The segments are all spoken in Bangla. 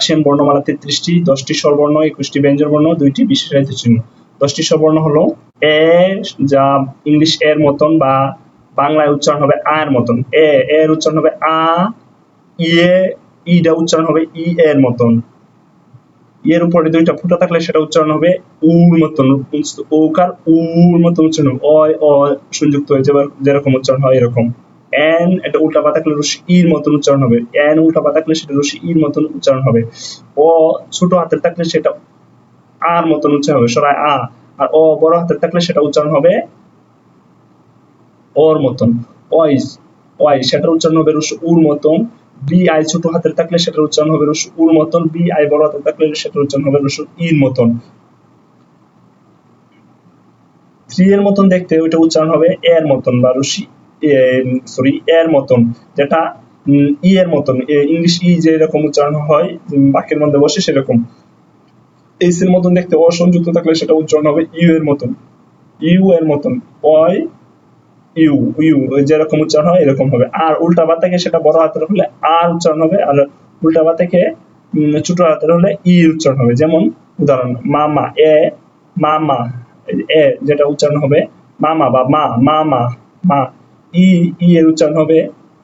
রাশিয়ান বর্ণমালা 33টি, 10টি স্বরবর্ণ, 21টি ব্যঞ্জনবর্ণ, 2টি বিশেষায়িত চিহ্ন। 10টি স্বরবর্ণ হলো এ, যা ইংলিশ এর মতন বা বাংলায় উচ্চারণ হবে আ এর মতন। এর উচ্চারণ হবে আ, ইয়ে ইটা উচ্চারণ হবে ই এর মতন। এর উপরে 2টা ফুটা থাকলে সেটা উচ্চারণ হবে উর মতন, ওকার উর মতন উচ্চারণ হবে। অ সংযুক্ত হয়ে যেরকম উচ্চারণ হয় এরকম। এন এটা উল্টা পা থাকলে রস্যি ইর মতন উচ্চারণ হবে। এন উল্টা পা থাকলে সেটা রস্যি ইর মতন উচ্চারণ হবে। অ ছোট হাতের থাকলে সেটা আর মতন উচ্চারণ হবে, সরাই আ। আর অ বড় হাতের থাকলে সেটা উচ্চারণ হবে ওর মতন। ওয়াই সেটার উচ্চারণ হবে রস্য উর মতন। বি আই ছোট হাতের থাকলে সেটার উচ্চারণ হবে রস্য উর মতন। বি আই বড় হাতের থাকলে সেটার উচ্চারণ হবে রস্য ইর মতন। 3 এর মতন দেখতে ওইটা উচ্চারণ হবে এর মতন বা রস্যি এর মতন, যেটা ই এর মতন। ইংলিশ ই যে এরকম উচ্চারণ হয় বাক্যের মধ্যে বসে সেরকম। এইচ এর মতন দেখতে অসংযুক্ত থাকলে সেটা উচ্চারণ হবে ইউ এর মতন। ইউ এর মতন। ওয়াই ইউ ইউ যেরকম উচ্চারণ হয় এরকম হবে। আর উল্টা বা থেকে সেটা বড় হাতের হলে আর উচ্চারণ হবে, আর উল্টা বা থেকে ছোট হাতের হলে ই উচ্চারণ হবে। যেমন উদাহরণ, মামা মামা এ যেটা উচ্চারণ হবে মামা বা মামা মা। ই এর উচ্চারণ হবে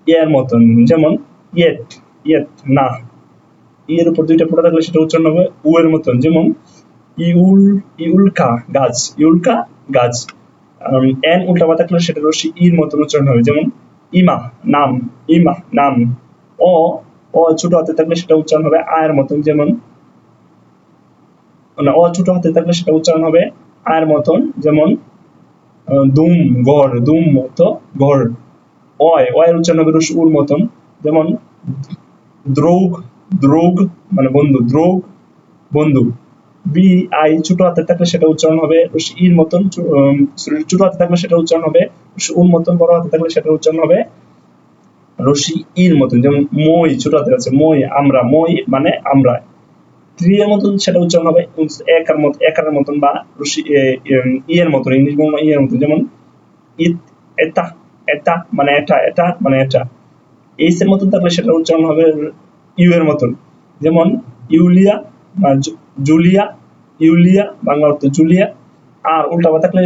এর মতন। যেমন ইয়েট ইয়েট না। ই এর উপর 2টা ফোঁটা থাকলে সেটা উচ্চারণ হবে উ এর মতন। যেমন ইউলকা গাছ, ইউলকা গাছ। এন উল্টা পা থাকলে সেটা রস্যি ইর মতন উচ্চারণ হবে। যেমন ইমা নাম, ইমা নাম। অ ছোট হাতে থাকলে সেটা উচ্চারণ হবে আ এর মতন। যেমন অ ছোট হাতে থাকলে সেটা উচ্চারণ হবে আ এর মতন। যেমন দুম ঘর, দুম মতো ঘর। অয় এর উচ্চারণ হবে রস্যি উর মতন। যেমন দ্রৌগ, দ্রৌগ মানে বন্ধু, দ্রৌগ বন্ধু। বি আই ছোট হাতে থাকলে সেটা উচ্চারণ হবে রস্যি ইর মতন। ছোট হাতে থাকলে সেটা উচ্চারণ হবে রস্যি উর মতন। বড় হাতে থাকলে সেটা উচ্চারণ হবে রস্যি ইর মতন। যেমন মই ছোট হাতে আছে, মই আমরা, মই মানে আমরা। 3 এর মতন সেটা উচ্চারণ হবে একার মতন বা রস্যি ই এর মতন, ইংলিশ বর্ণ ই এর মতন। যেমন ইত এটা, এটা মানে এটা, এটা মানে এটা। এইচ এর মতন থাকলে সেটা উচ্চারণ হবে ইউ এর মতন। যেমন ইউলিয়া বা জুলিয়া, ইউলিয়া বাংলা অর্থ জুলিয়া। আর উল্টা পা থাকলে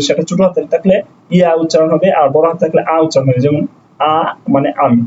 সেটা ছোট হাতের থাকলে ইয়া উচ্চারণ হবে, আর বড় হাতে থাকলে আ উচ্চারণ হবে। যেমন আ মানে আমি।